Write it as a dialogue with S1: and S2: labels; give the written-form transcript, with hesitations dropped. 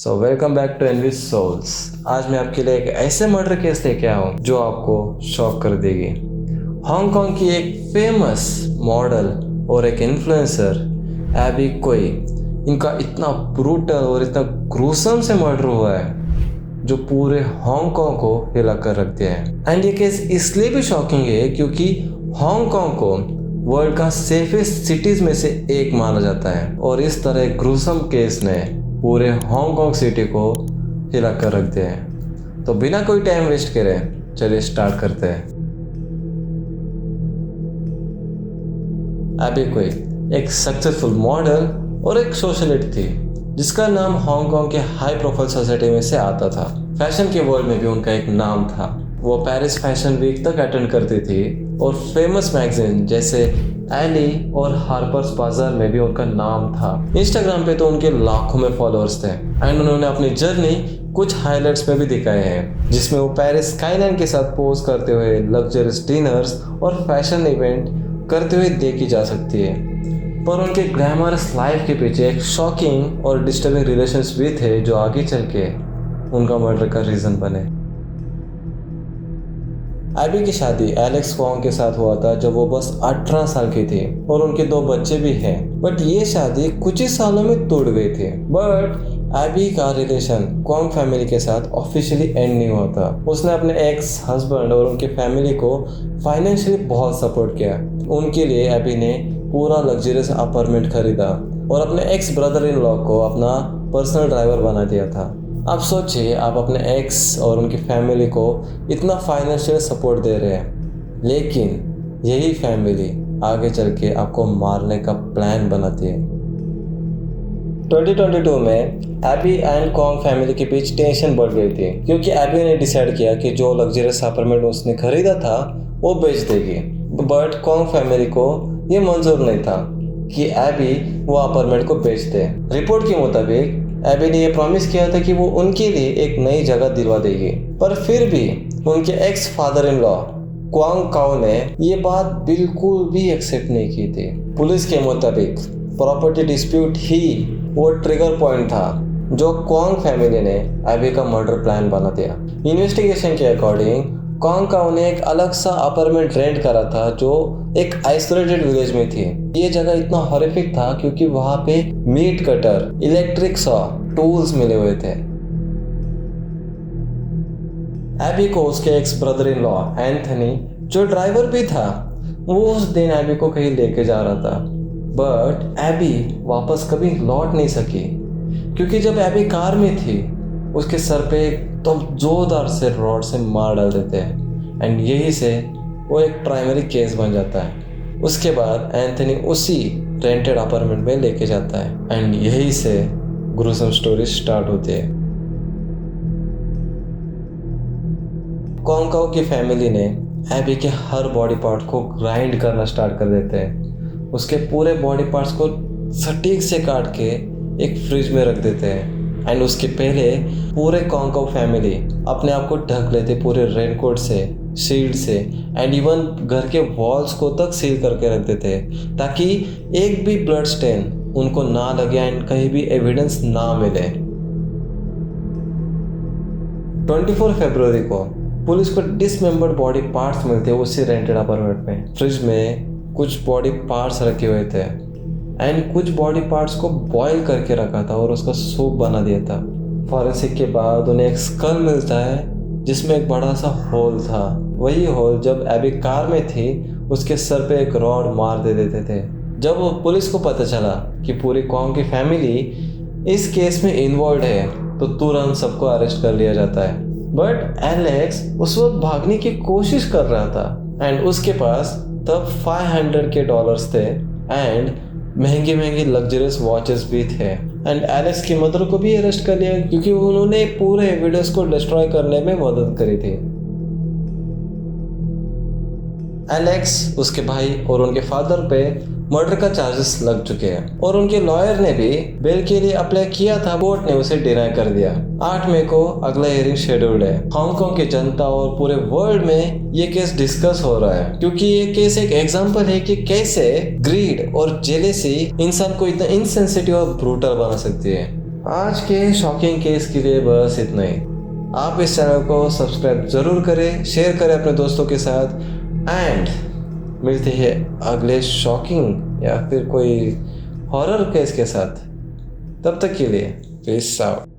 S1: Welcome back to NV souls. आज मैं आपके लिए एक ऐसे मर्डर केस लेके आया हूँ जो आपको शॉक कर देगी। हांगकांग की एक फेमस मॉडल और एक इन्फ्लुएंसर एबी कोई, इनका इतना ब्रूटल और इतना ग्रूसम से मर्डर हुआ है जो पूरे हांगकांग को हिला कर रख दिया है। एंड ये केस इसलिए भी शॉकिंग है क्योंकि हांगकांग को वर्ल्ड का सेफेस्ट सिटीज में से एक माना जाता है और इस तरह ग्रूसम केस ने पूरे हांगकांग सिटी को हिला कर रख दिया है। तो बिना कोई टाइम वेस्ट करे चलिए स्टार्ट करते हैं। एबी कोई एक सक्सेसफुल मॉडल और एक सोशलिस्ट थी जिसका नाम हांगकांग के हाई प्रोफाइल सोसाइटी में से आता था। फैशन के वर्ल्ड में भी उनका एक नाम था। वो पेरिस फैशन वीक तक अटेंड करती थी और फेमस मैगजीन जैसे एली और हार्पर्स बाजार में भी उनका नाम था। इंस्टाग्राम पे तो उनके लाखों में फॉलोअर्स थे एंड उन्होंने अपनी जर्नी कुछ हाइलाइट्स में भी दिखाए हैं जिसमें वो पेरिस स्काईलाइन के साथ पोज करते हुए लग्जरियस डिनर्स और फैशन इवेंट करते हुए देखी जा सकती है। पर उनके ग्लैमरस लाइफ के पीछे एक शॉकिंग और डिस्टर्बिंग रिलेशंस भी थे जो आगे चल के उनका मर्डर का रीजन बने। एबी की शादी एलेक्स वोंग के साथ हुआ था जब वो बस 18 साल की थी और उनके 2 बच्चे भी हैं। बट ये शादी कुछ ही सालों में टूट गई थी। बट एबी का रिलेशन वोंग फैमिली के साथ ऑफिशियली एंड नहीं हुआ था। उसने अपने एक्स हस्बैंड और उनके फैमिली को फाइनेंशियली बहुत सपोर्ट किया। उनके लिए एबी ने पूरा लग्जरियस अपार्टमेंट खरीदा और अपने एक्स ब्रदर इन लॉ को अपना पर्सनल ड्राइवर बना दिया था। आप सोचिए, आप अपने एक्स और उनकी फैमिली को इतना फाइनेंशियल सपोर्ट दे रहे हैं, लेकिन यही फैमिली आगे चल के आपको मारने का प्लान बनाती है। 2022 में एबी एंड वोंग फैमिली के बीच टेंशन बढ़ गई थी क्योंकि एबी ने डिसाइड किया कि जो लग्जरियस अपार्टमेंट उसने खरीदा था वो बेच देगी। बट वोंग फैमिली को ये मंजूर नहीं था कि एबी वो अपार्टमेंट को बेच दे। रिपोर्ट के मुताबिक एबी ने ये प्रॉमिस किया था कि वो उनके लिए एक नई जगह दिलवा देगी, पर फिर भी उनके ex father in law Quang Cao ने ये बात बिल्कुल भी एक्सेप्ट नहीं की थी। पुलिस के मुताबिक प्रॉपर्टी डिस्प्यूट ही वो ट्रिगर पॉइंट था जो क्वांग फैमिली ने एबी का मर्डर प्लान बना दिया। इन्वेस्टिगेशन के अकॉर्डिंग क्वांग काओ ने एक अलग सा अपार्टमेंट रेंट करा था जो एक आइसोलेटेड विलेज में थी। ये जगह इतना हॉरिफिक था क्योंकि वहां पे meat cutter, electric saw, tools मिले हुए थे। एबी को उसके ex brother in law Anthony, जो ड्राइवर भी था, वो उस दिन एबी को कहीं लेके जा रहा था। बट एबी वापस कभी लौट नहीं सकी क्योंकि जब एबी कार में थी उसके सर पे तो जोरदार से रॉड से मार डाल देते हैं एंड यही से वो एक प्राइमरी केस बन जाता है। उसके बाद एंथनी उसी रेंटेड अपार्टमेंट में लेके जाता है एंड यही से ग्रूसम स्टोरी स्टार्ट होती है। क्वांग काओ की फैमिली ने एबी के हर बॉडी पार्ट को ग्राइंड करना स्टार्ट कर देते हैं। उसके पूरे बॉडी पार्ट्स को सटीक से काट के एक फ्रिज में रख देते हैं एंड उसके पहले पूरे क्वांग काओ फैमिली अपने आप को ढक लेते पूरे रेनकोट से, शील्ड से एंड इवन घर के वॉल्स को तक सील करके रख देते ताकि एक भी ब्लड स्टेन उनको ना लगे एंड कहीं भी एविडेंस ना मिले। 24 फरवरी को पुलिस को डिसमेंबर्ड बॉडी पार्ट्स मिलते उसी रेंटेड अपार्टमेंट में। फ्रिज में कुछ बॉडी पार्ट्स रखे हुए थे एंड कुछ बॉडी पार्ट्स को बॉईल करके रखा था और उसका सूप बना दिया था। फॉरेंसिक के बाद उन्हें एक स्कल मिलता है जिसमें एक बड़ा सा होल था। वही होल जब एबी कार में थी उसके सर पे एक रॉड मार दे देते थे। जब वो पुलिस को पता चला कि पूरी क्वांग की फैमिली इस केस में इन्वॉल्व है तो तुरंत सबको अरेस्ट कर लिया जाता है। बट एलेक्स उस वक्त भागने की कोशिश कर रहा था एंड उसके पास तब $500 थे एंड महंगी महंगी लग्जरियस वॉचेस भी थे एंड एलेक्स की मदर को भी अरेस्ट कर लिया क्योंकि उन्होंने पूरे एविडेंस को डिस्ट्रॉय करने में मदद करी थी। एलेक्स, उसके भाई और उनके फादर पे मर्डर का चार्जेस लग चुके हैं और उनके लॉयर ने भी बेल के लिए अप्लाई किया था। कोर्ट ने उसे डिनाई कर दिया। 8 मई को अगला हियरिंग शेड्यूल्ड है। हांगकांग की जनता और पूरे वर्ल्ड में ये केस डिस्कस हो रहा है क्योंकि ये केस एक एग्जांपल है कि कैसे ग्रीड और जेलेसी इंसान को इतना इनसेंसिटिव और ब्रूटल बना सकती है। आज के शॉकिंग केस के लिए बस इतना ही। आप इस चैनल को सब्सक्राइब ज़रूर करें, शेयर करें अपने दोस्तों के साथ, एंड मिलते हैं अगले शॉकिंग या फिर कोई हॉरर केस के साथ। तब तक के लिए पीस आउट।